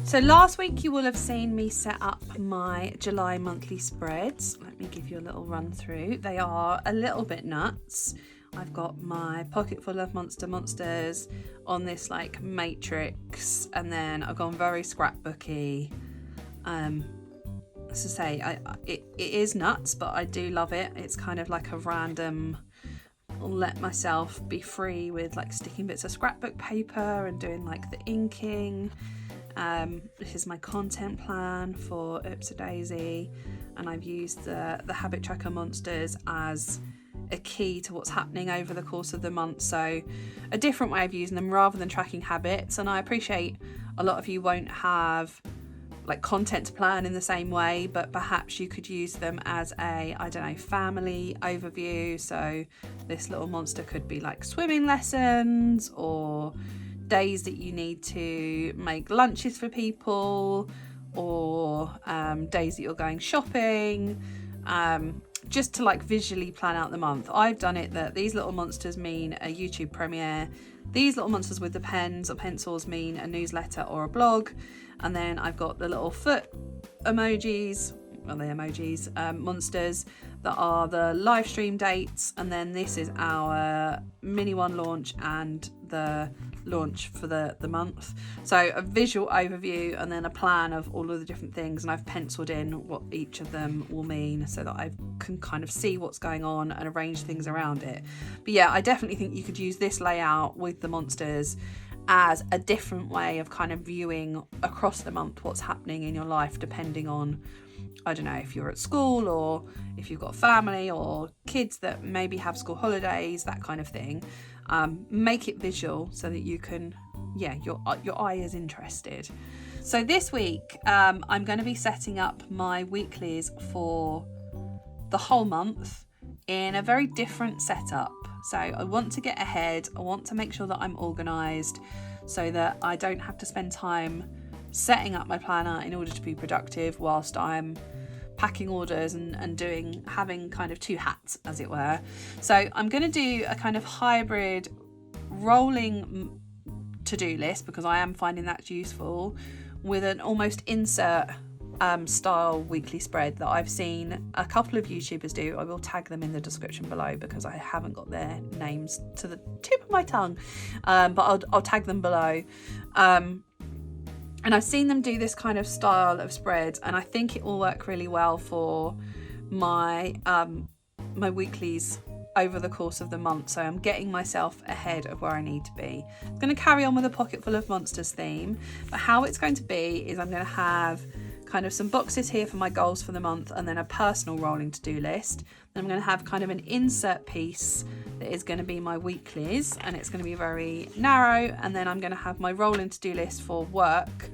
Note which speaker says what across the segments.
Speaker 1: So last week you will have seen me set up my July monthly spreads. Let me give you a little run through. They are a little bit nuts. I've got my pocket full of monsters on this like matrix, and then I've gone very scrapbooky. As I say, it is nuts, but I do love it. It's kind of like a random, let myself be free with like sticking bits of scrapbook paper and doing like the inking. This is my content plan for Daisy, and I've used the habit tracker monsters as a key to what's happening over the course of the month, so a different way of using them rather than tracking habits. And I appreciate a lot of you won't have like content to plan in the same way, but perhaps you could use them as a, I don't know, family overview. So this little monster could be like swimming lessons, or days that you need to make lunches for people, or days that you're going shopping, just to like visually plan out the month. I've done it that these little monsters mean a YouTube premiere, these little monsters with the pens or pencils mean a newsletter or a blog, and then I've got the little foot emojis, well, the emojis, monsters that are the live stream dates, and then this is our mini one launch and the launch for the month. So a visual overview and then a plan of all of the different things, and I've penciled in what each of them will mean so that I can kind of see what's going on and arrange things around it. But yeah, I definitely think you could use this layout with the monsters as a different way of kind of viewing across the month what's happening in your life, depending on, I don't know, if you're at school or if you've got family or kids that maybe have school holidays, that kind of thing. Make it visual so that you can, yeah, your eye is interested. So this week I'm going to be setting up my weeklies for the whole month in a very different setup. So I want to get ahead. I want to make sure that I'm organised so that I don't have to spend time setting up my planner in order to be productive whilst I'm packing orders and having kind of two hats, as it were. So I'm going to do a kind of hybrid rolling to-do list, because I am finding that useful, with an almost insert style weekly spread that I've seen a couple of YouTubers do. I will tag them in the description below because I haven't got their names to the tip of my tongue, but I'll tag them below. And I've seen them do this kind of style of spread, and I think it will work really well for my my weeklies over the course of the month. So I'm getting myself ahead of where I need to be. I'm going to carry on with a pocket full of monsters theme, but how it's going to be is I'm going to have kind of some boxes here for my goals for the month, and then a personal rolling to-do list. Then I'm going to have kind of an insert piece that is going to be my weeklies, and it's going to be very narrow, and then I'm going to have my rolling to-do list for work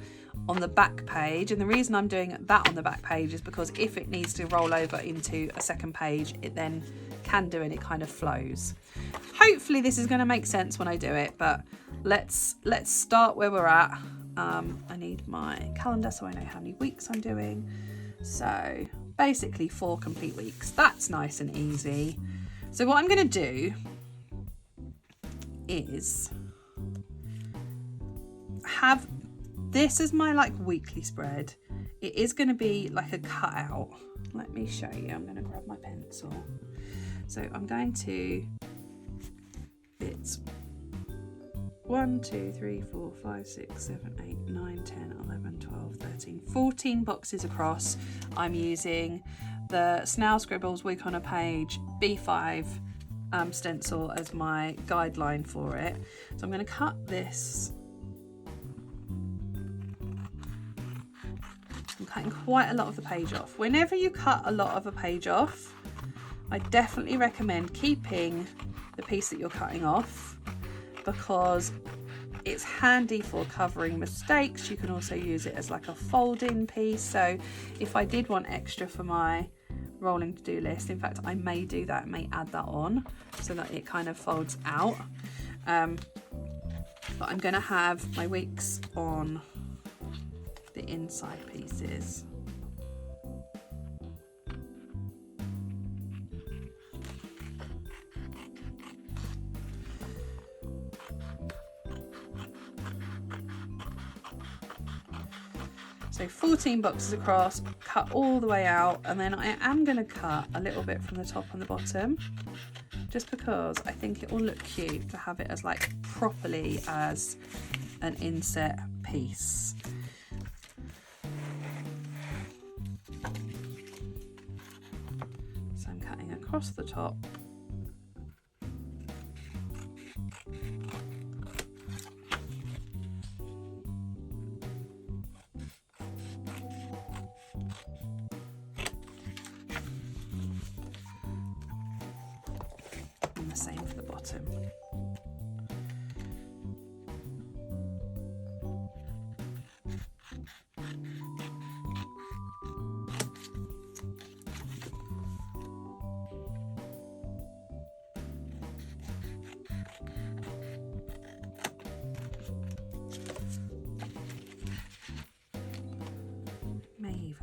Speaker 1: on the back page. And the reason I'm doing that on the back page is because if it needs to roll over into a second page, it then can do, and it kind of flows. Hopefully this is going to make sense when I do it, but let's start where we're at. I need my calendar so I know how many weeks I'm doing. So basically 4 complete weeks. That's nice and easy. So what I'm going to do is have this as my like weekly spread. It is going to be like a cutout. Let me show you. I'm going to grab my pencil. So I'm going to, it's 1, 2, 3, 4, 5, 6, 7, 8, 9, 10, 11, 12, 13, 14 boxes across. I'm using the Snail Scribbles Week on a Page B5 stencil as my guideline for it. So I'm going to cut this. I'm cutting quite a lot of the page off. Whenever you cut a lot of a page off, I definitely recommend keeping the piece that you're cutting off, because it's handy for covering mistakes. You can also use it as like a fold-in piece. So if I did want extra for my rolling to-do list, in fact I may do that, I may add that on so that it kind of folds out. But I'm going to have my weeks on the inside pieces. So 14 boxes across, cut all the way out, and then I am going to cut a little bit from the top and the bottom, just because I think it will look cute to have it as like properly as an inset piece. So I'm cutting across the top. And the same for the bottom.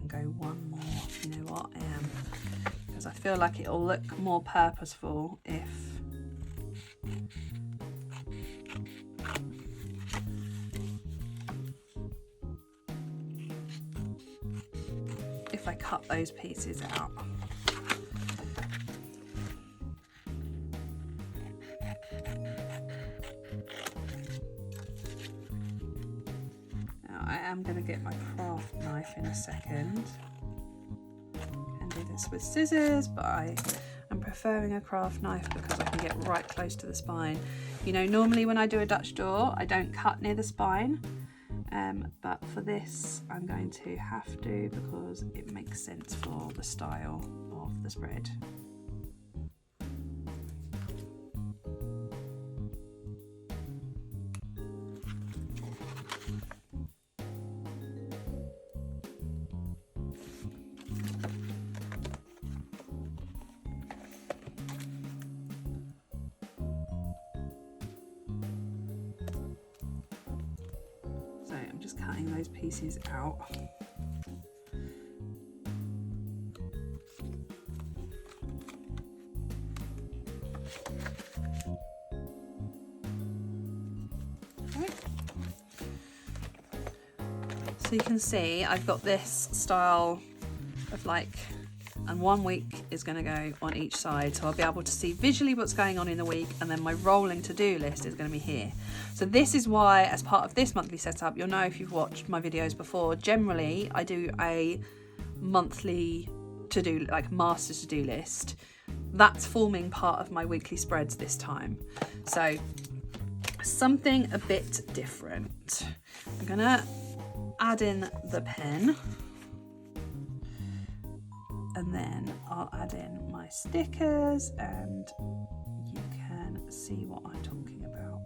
Speaker 1: Go one more, you know what, I am, because I feel like it'll look more purposeful if I cut those pieces out. I'm going to get my craft knife in a second and do this with scissors, but I'm preferring a craft knife because I can get right close to the spine. You know, normally when I do a Dutch door, I don't cut near the spine, but for this I'm going to have to because it makes sense for the style of the spread. So I'm just cutting those pieces out. Right. So you can see I've got this style of like, and 1 week is going to go on each side, so I'll be able to see visually what's going on in the week, and then my rolling to-do list is going to be here. So this is why, as part of this monthly setup, you'll know if you've watched my videos before, generally I do a monthly to-do, like master to-do list. That's forming part of my weekly spreads this time. So something a bit different. I'm gonna add in the pen, and then I'll add in my stickers and you can see what I'm talking about.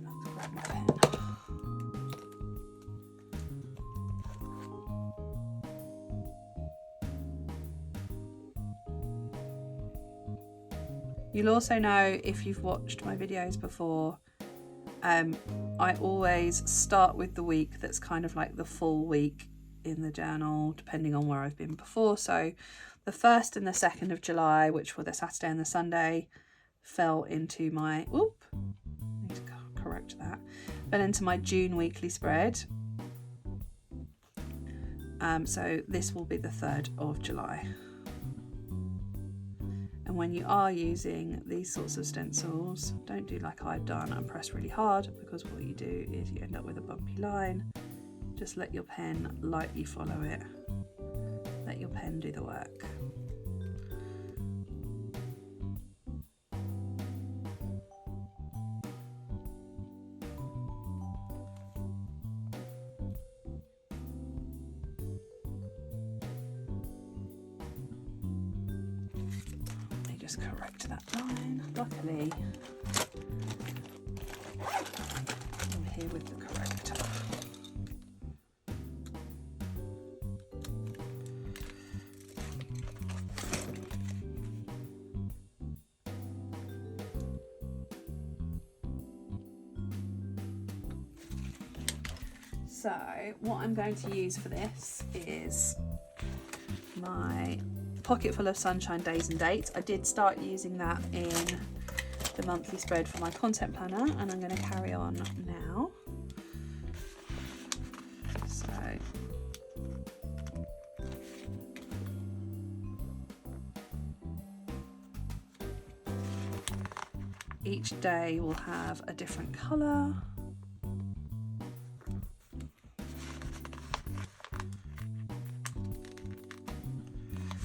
Speaker 1: Let's grab my pen. You'll also know if you've watched my videos before, I always start with the week that's kind of like the full week in the journal, depending on where I've been before. So the 1st and the 2nd of July, which were the Saturday and the Sunday, fell into my, I need to correct that, fell into my June weekly spread. So this will be the 3rd of July. And when you are using these sorts of stencils, don't do like I've done and press really hard, because what you do is you end up with a bumpy line. Just let your pen lightly follow it. Let your pen do the work. Let me just correct that line. Luckily, I'm here with the corrector. So what I'm going to use for this is my pocket full of sunshine days and dates. I did start using that in the monthly spread for my content planner, and I'm going to carry on now. each day will have a different colour.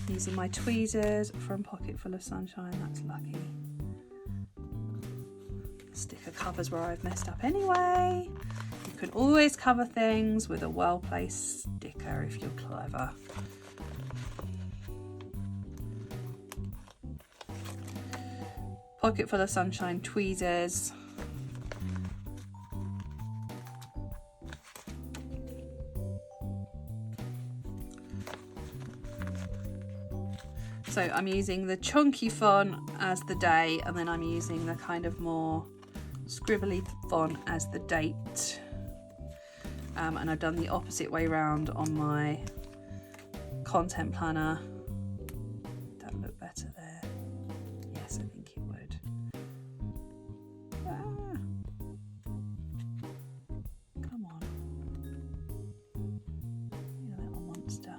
Speaker 1: Using my tweezers from Pocket Full of Sunshine, that's lucky. Sticker covers where I've messed up anyway. You can always cover things with a well-placed sticker if you're clever. Pocket Full of Sunshine tweezers. So I'm using the chunky font as the day, and then I'm using the kind of more scribbly font as the date. And I've done the opposite way round on my content planner. That look better there. Yes, I think it would. Ah. Come on. You little monster.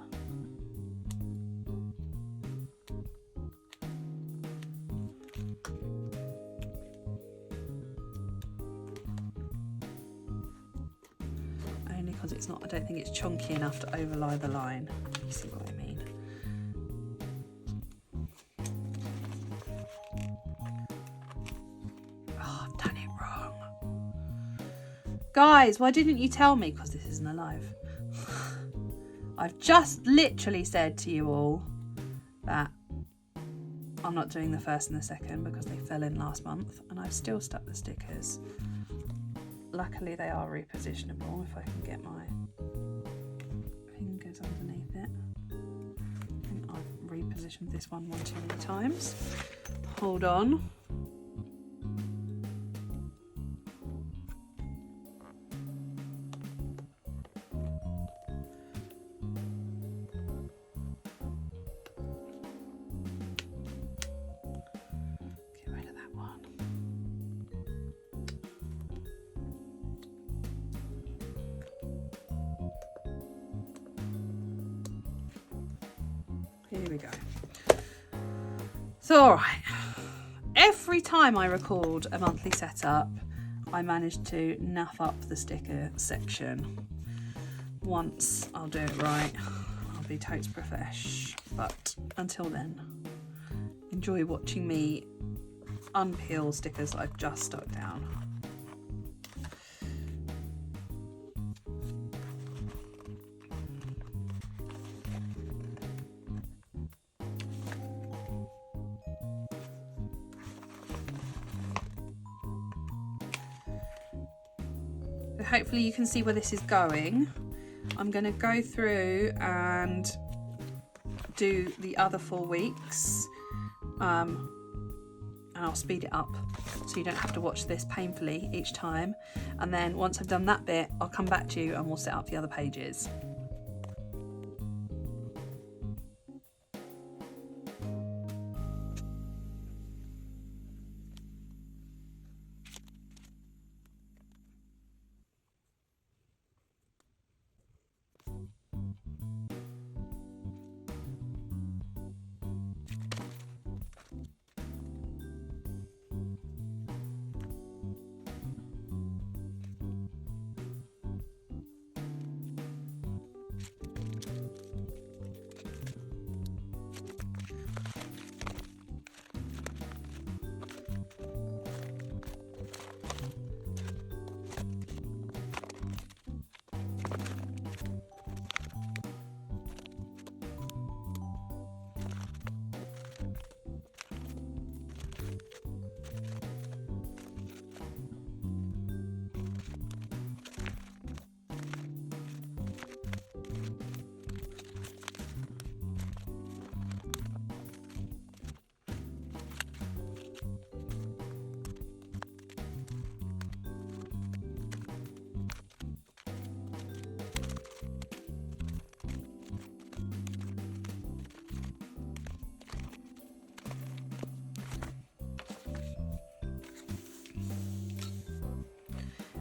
Speaker 1: Only because it's not, I don't think it's chunky enough to overlie the line. You see what I mean? Oh, I've done it wrong. Guys, why didn't you tell me? Because this isn't alive. I've just literally said to you all that I'm not doing the first and the second because they fell in last month, and I've still stuck the stickers. Luckily they are repositionable if I can get my fingers underneath it. I think I've repositioned this one too many times. Hold on. Get rid of that one. Here we go. So, all right. Every time I record a monthly setup, I manage to naff up the sticker section. Once I'll do it right, I'll be totes profesh. But until then, enjoy watching me unpeel stickers that I've just stuck down. Hopefully you can see where this is going. I'm going to go through and do the other 4 weeks, and I'll speed it up so you don't have to watch this painfully each time. And then once I've done that bit, I'll come back to you and we'll set up the other pages.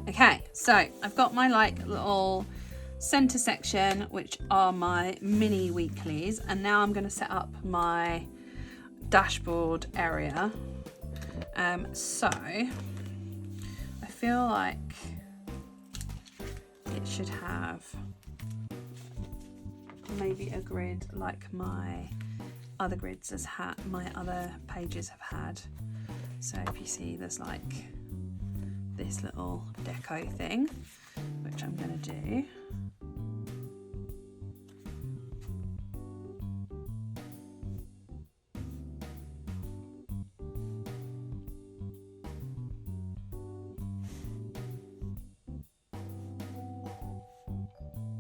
Speaker 1: Okay, so I've got my like little center section, which are my mini weeklies, and now I'm going to set up my dashboard area. So I feel like it should have maybe a grid like my other grids my other pages have had. So if you see, there's like this little deco thing, which I'm going to do.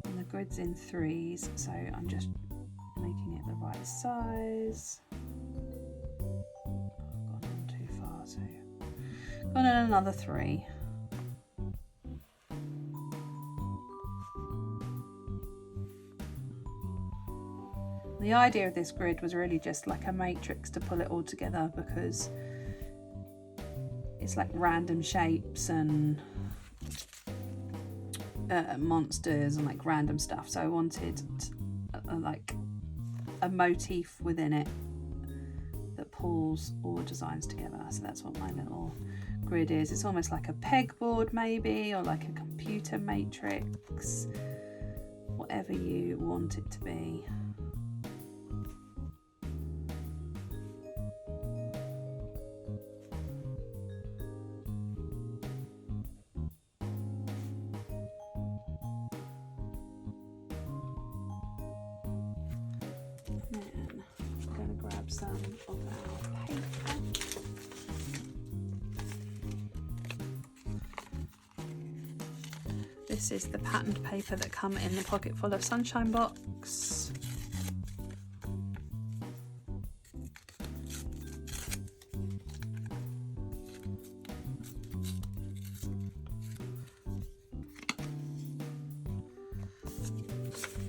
Speaker 1: And the grid's in 3s, so I'm just making it the right size. I've gone on too far, so gone in another 3. The idea of this grid was really just like a matrix to pull it all together, because it's like random shapes and monsters and like random stuff. So I wanted like a motif within it that pulls all the designs together. So that's what my little grid is. It's almost like a pegboard maybe, or like a computer matrix, whatever you want it to be. Some of our paper. This is the patterned paper that come in the Pocket Full of Sunshine box.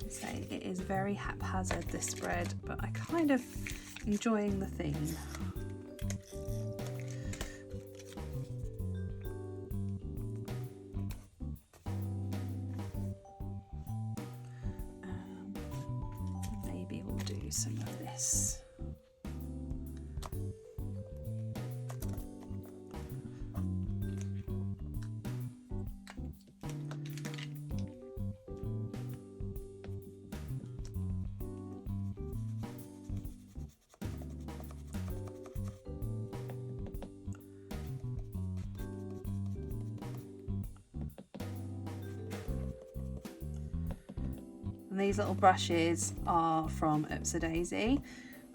Speaker 1: So it is very haphazard, this spread, but I kind of enjoying the theme. Maybe we'll do some of this. And these little brushes are from Aptly,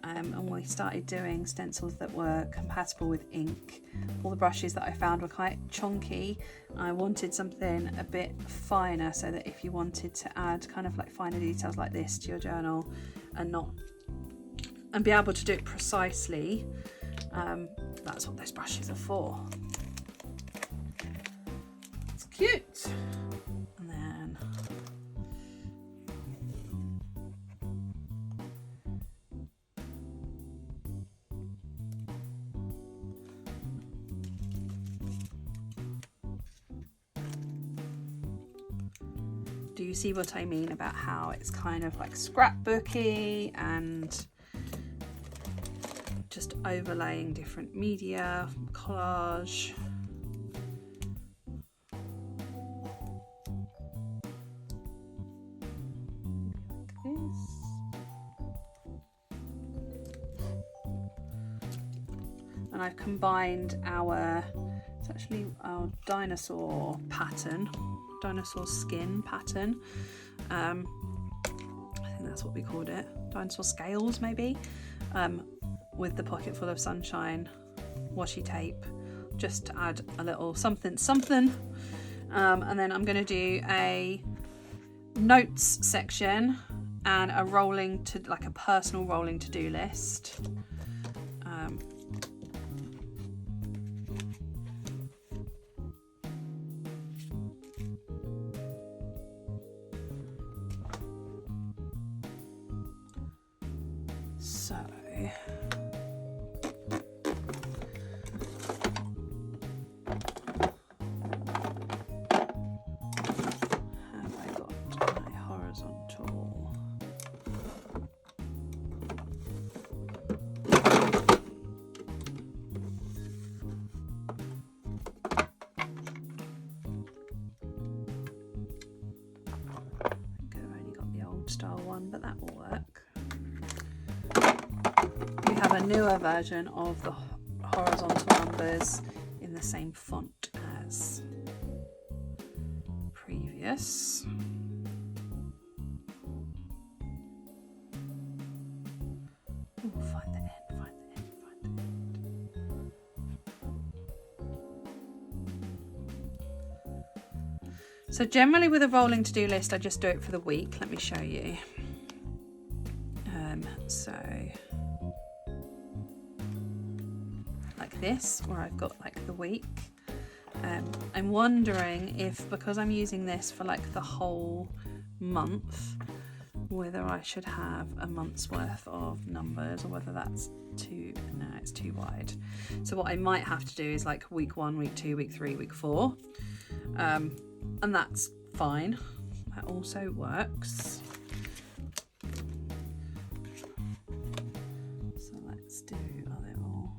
Speaker 1: and we started doing stencils that were compatible with ink. All the brushes that I found were quite chunky. I wanted something a bit finer, so that if you wanted to add kind of like finer details like this to your journal and be able to do it precisely, that's what those brushes are for. It's cute. And then do you see what I mean about how it's kind of like scrapbooky and just overlaying different media, collage. Like this. And I've combined it's actually our dinosaur pattern, dinosaur skin pattern. I think that's what we called it, dinosaur scales maybe, with the Pocket Full of Sunshine washi tape, just to add a little something. And then I'm going to do a notes section and a a personal rolling to-do list. So have I got my horizontal but that will work. We have a newer version of the horizontal numbers in the same font as previous. Ooh, find the end, find the end, find the end. So generally with a rolling to-do list, I just do it for the week. Let me show you. So like this, where I've got like the week. I'm wondering if, because I'm using this for like the whole month, whether I should have a month's worth of numbers or whether that's too, no, it's too wide. So what I might have to do is like week 1, week 2, week 3, week 4. And that's fine. That also works. So let's do a little.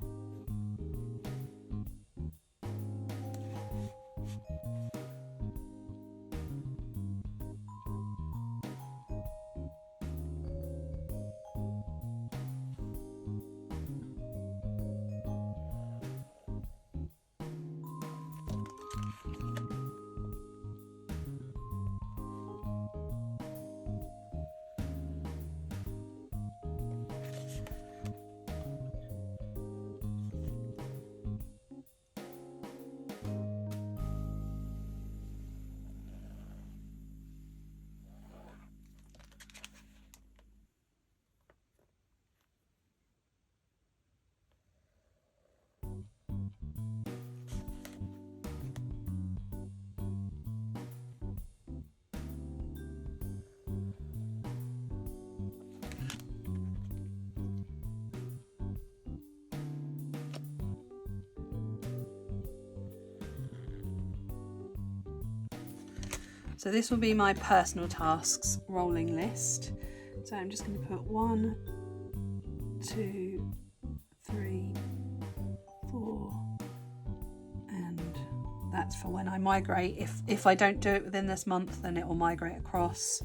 Speaker 1: So this will be my personal tasks rolling list. So I'm just going to put 1, 2, 3, 4, and that's for when I migrate. If I don't do it within this month, then it will migrate across.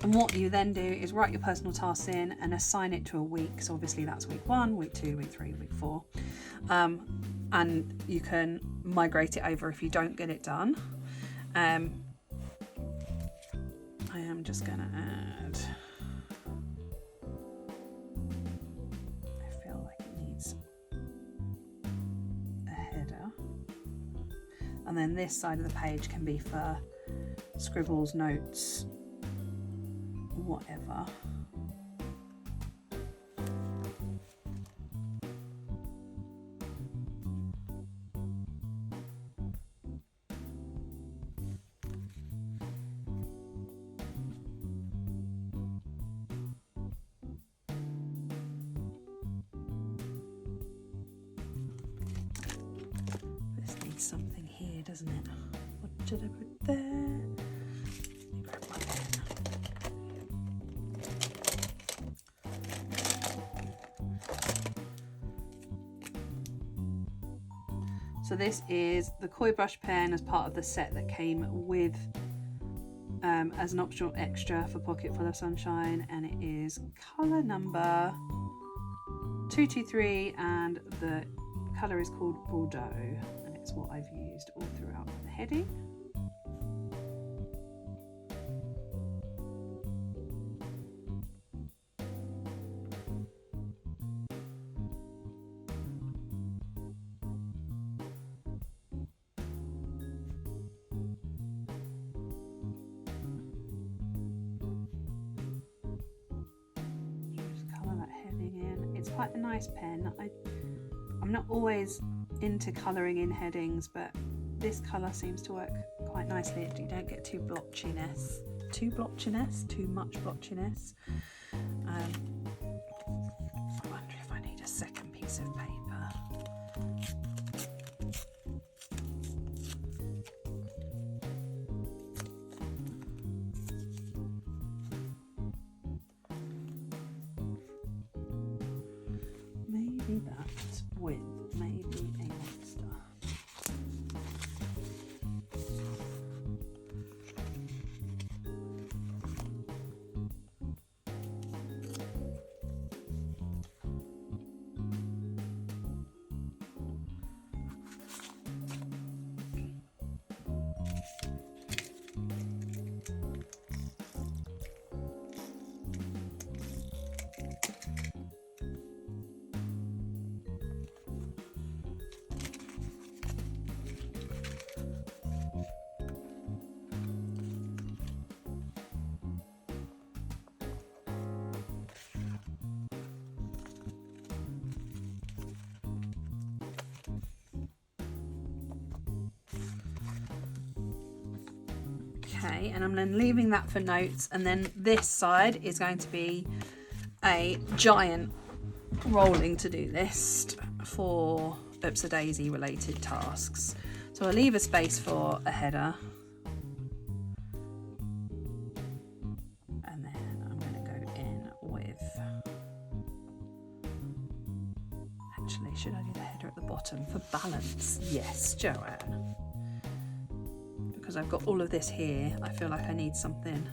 Speaker 1: And what you then do is write your personal tasks in and assign it to a week. So obviously that's week 1, week 2, week 3, week 4. And you can migrate it over if you don't get it done. I am just going to add, I feel like it needs a header. And then this side of the page can be for scribbles, notes, whatever. This needs something here, doesn't it? What should I put there? Grab my pen. So this is the koi brush pen as part of the set that came with as an optional extra for Pocket Full of Sunshine, and it is colour number 223 and the colour is called Bordeaux, and it's what I've used all throughout the heading. Quite a nice pen. I'm not always into colouring in headings, but this colour seems to work quite nicely. You don't get too much blotchiness. I wonder if I need a second piece of paper. with maybe a monster. Okay, and I'm then leaving that for notes, and then this side is going to be a giant rolling to-do list for Daisy related tasks. So I'll leave a space for a header, and then I'm going to go in with, actually, should I do the header at the bottom for balance? Yes, Joanne. Because I've got all of this here, I feel like I need something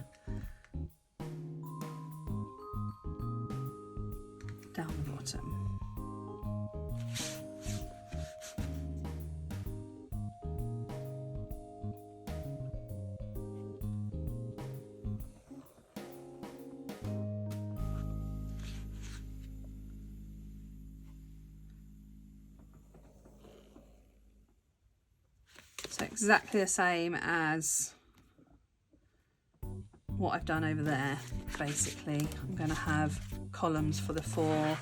Speaker 1: down the bottom. So exactly the same as what I've done over there. Basically, I'm going to have columns for the 4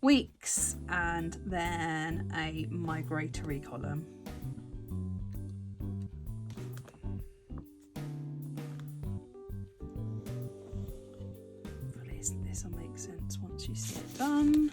Speaker 1: weeks and then a migratory column. This will make sense once you see it done.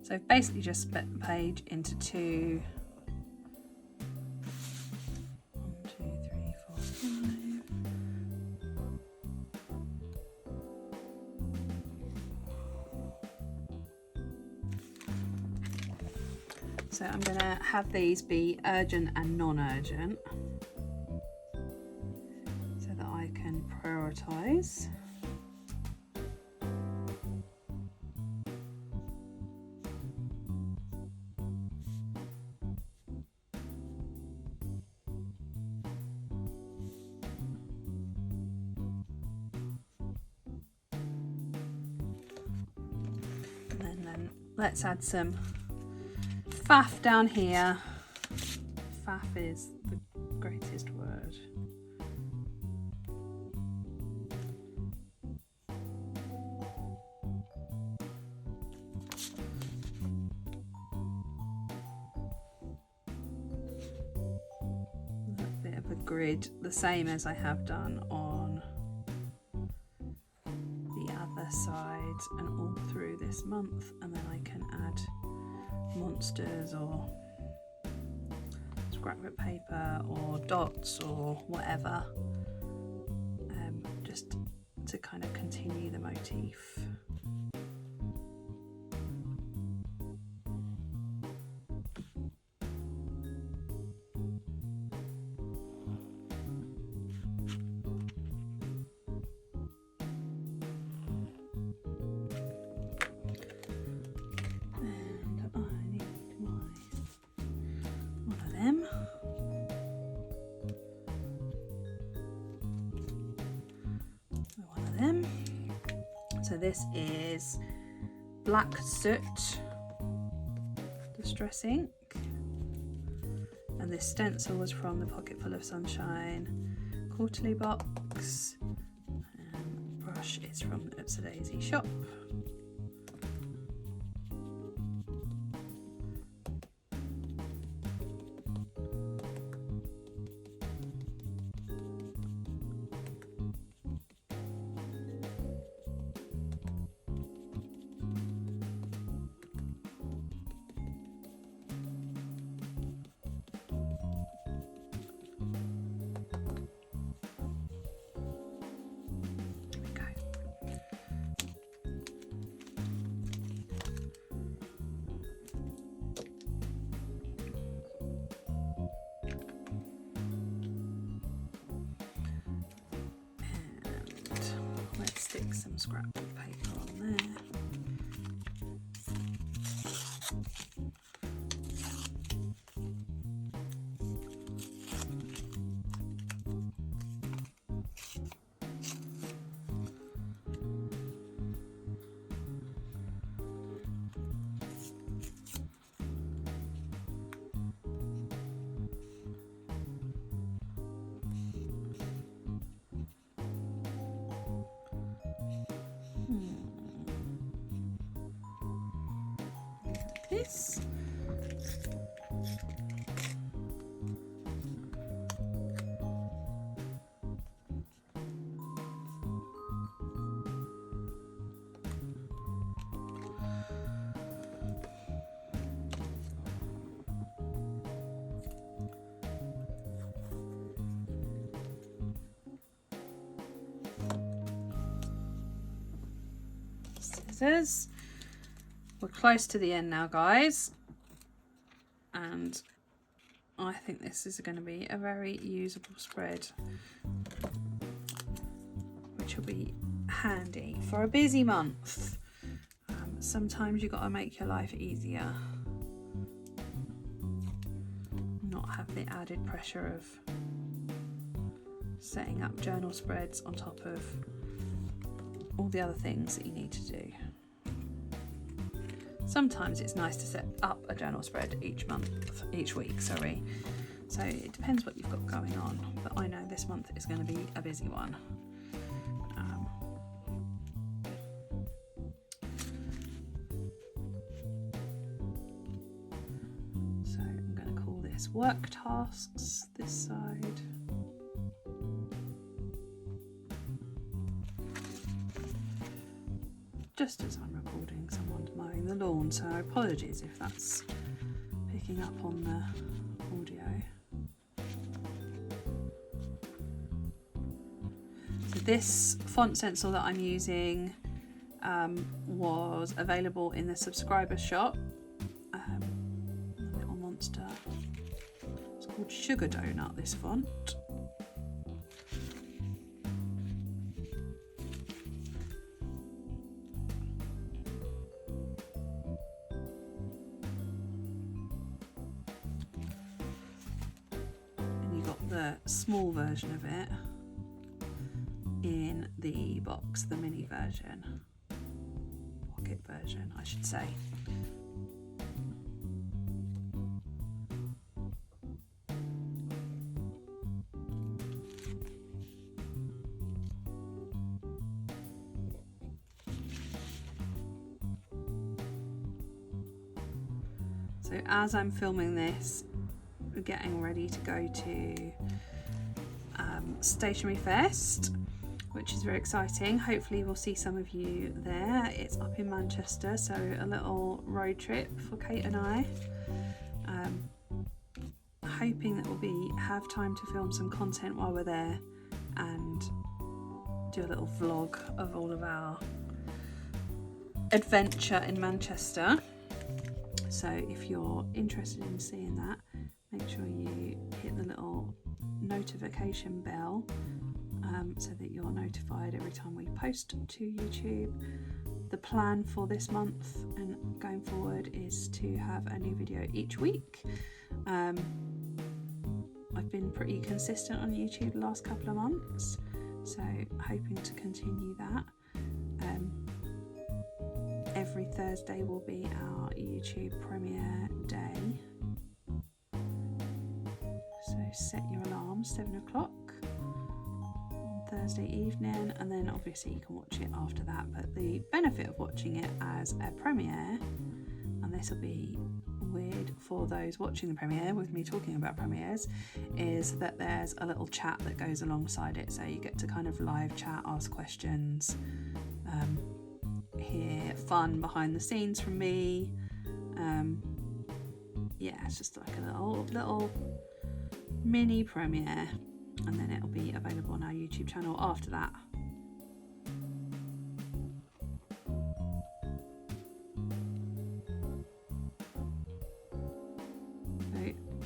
Speaker 1: So I've basically just split the page into 2. 1, 2, 3, 4, 5. So I'm going to have these be urgent and non-urgent so that I can prioritise. Let's add some faff down here. Faff is the greatest word. A bit of a grid, the same as I have done on the other side and all through this month, and then I can add monsters or scrapbook paper or dots or whatever, just to kind of continue the motif. So this is Black Soot Distress ink, and this stencil was from the Pocket Full of Sunshine quarterly box, and the brush is from the Ipsy shop. Stick some scrapbook paper on there. This. Scissors. We're close to the end now, guys, and I think this is going to be a very usable spread, which will be handy for a busy month. Sometimes you've got to make your life easier, not have the added pressure of setting up journal spreads on top of all the other things that you need to do. Sometimes it's nice to set up a journal spread each week, sorry. So it depends what you've got going on, but I know this month is going to be a busy one. So I'm going to call this work tasks, this side. Just as I'm recording, someone's mowing the lawn, so apologies if that's picking up on the audio. So this font stencil that I'm using was available in the subscriber shop. A little monster. It's called Sugar Donut, this font. The small version of it in the box, the mini version, pocket version I should say. So as I'm filming this, we're getting ready to go to Stationery Fest, which is very exciting. Hopefully we'll see some of you there. It's up in Manchester, so a little road trip for Kate and I. Hoping that we'll have time to film some content while we're there and do a little vlog of all of our adventure in Manchester. So if you're interested in seeing that, make sure you hit the little notification bell so that you're notified every time we post to YouTube. The plan for this month and going forward is to have a new video each week. I've been pretty consistent on YouTube the last couple of months, so hoping to continue that. Every Thursday will be our YouTube premiere day. set your alarm 7 o'clock on Thursday evening, and then obviously you can watch it after that. But the benefit of watching it as a premiere, and this will be weird for those watching the premiere with me talking about premieres, is that there's a little chat that goes alongside it, so you get to kind of live chat, ask questions, hear fun behind the scenes from me. Yeah, it's just like a little mini premiere, and then it'll be available on our YouTube channel after that.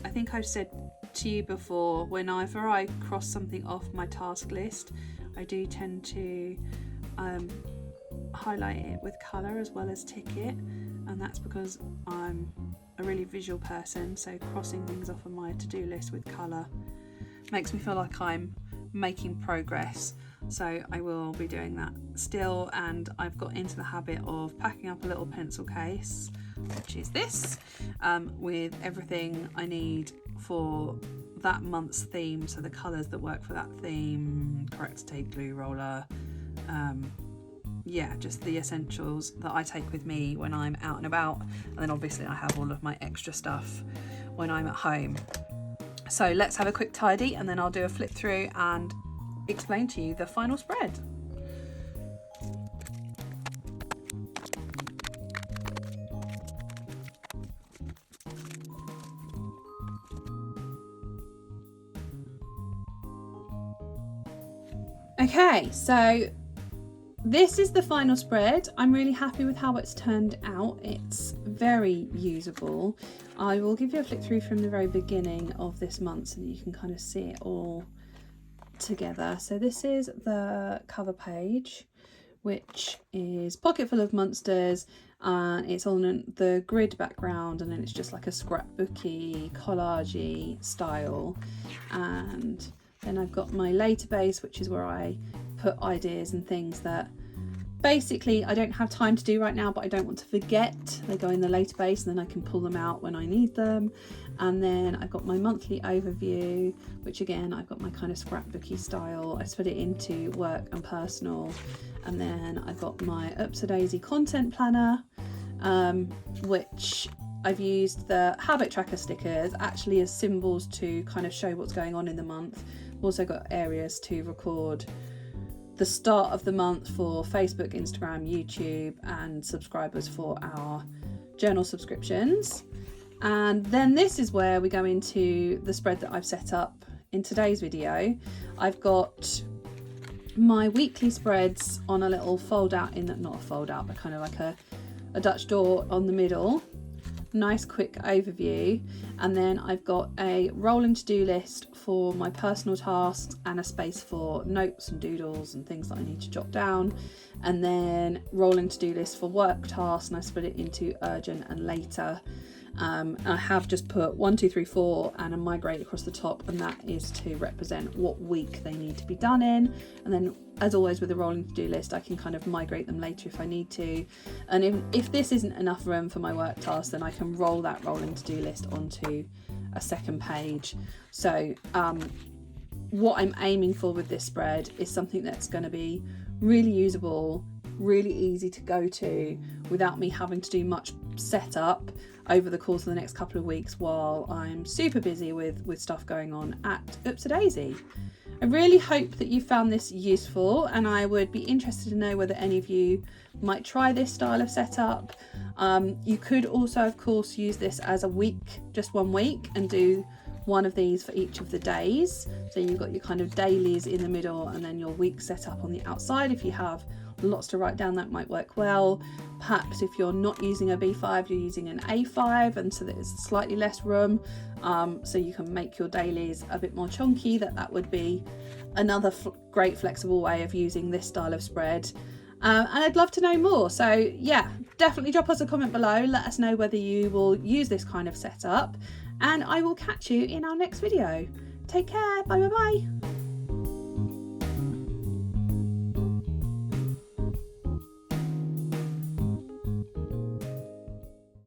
Speaker 1: I think I've said to you before, whenever I cross something off my task list, I do tend to highlight it with colour as well as tick it, and that's because I'm a really visual person, so crossing things off of my to-do list with colour makes me feel like I'm making progress. So I will be doing that still, and I've got into the habit of packing up a little pencil case, which is this, with everything I need for that month's theme, so the colours that work for that theme, corrector tape, glue roller, yeah, just the essentials that I take with me when I'm out and about, and then obviously I have all of my extra stuff when I'm at home. So let's have a quick tidy, and then I'll do a flip through and explain to you the final spread. Okay, so this is the final spread. I'm really happy with how it's turned out. It's very usable. I will give you a flick through from the very beginning of this month so that you can kind of see it all together. So this is the cover page, which is pocket full of monsters. It's on the grid background, and then it's just like a scrapbooky, collagey style. And then I've got my later base, which is where I put ideas and things that basically I don't have time to do right now, but I don't want to forget. They go in the later base, and then I can pull them out when I need them. And then I've got my monthly overview, which again, I've got my kind of scrapbooky style. I split it into work and personal. And then I've got my Upsadaisy content planner, which I've used the habit tracker stickers actually as symbols to kind of show what's going on in the month. I've also got areas to record the start of the month for Facebook, Instagram, YouTube, and subscribers for our journal subscriptions. And then this is where we go into the spread that I've set up in today's video. I've got my weekly spreads on a little fold out, not a fold out, but kind of like a Dutch door on the middle. Nice quick overview, and then I've got a rolling to-do list for my personal tasks and a space for notes and doodles and things that I need to jot down, and then rolling to-do list for work tasks, and I split it into urgent and later. I have just put 1, 2, 3, 4 and a migrate across the top, and that is to represent what week they need to be done in. And then, as always with a rolling to-do list, I can kind of migrate them later if I need to. And if this isn't enough room for my work task, then I can roll that rolling to-do list onto a second page. So what I'm aiming for with this spread is something that's going to be really usable, really easy to go to without me having to do much setup over the course of the next couple of weeks while I'm super busy with stuff going on at Upsadaisy. I really hope that you found this useful, and I would be interested to know whether any of you might try this style of setup. You could also, of course, use this as a week, just 1 week, and do one of these for each of the days. So you've got your kind of dailies in the middle, and then your week set up on the outside. If you have lots to write down, that might work well. Perhaps if you're not using a B5, you're using an A5, and so there's slightly less room, so you can make your dailies a bit more chunky. That would be another great flexible way of using this style of spread. And I'd love to know more, so yeah, definitely drop us a comment below. Let us know whether you will use this kind of setup, and I will catch you in our next video. Take care. Bye bye bye.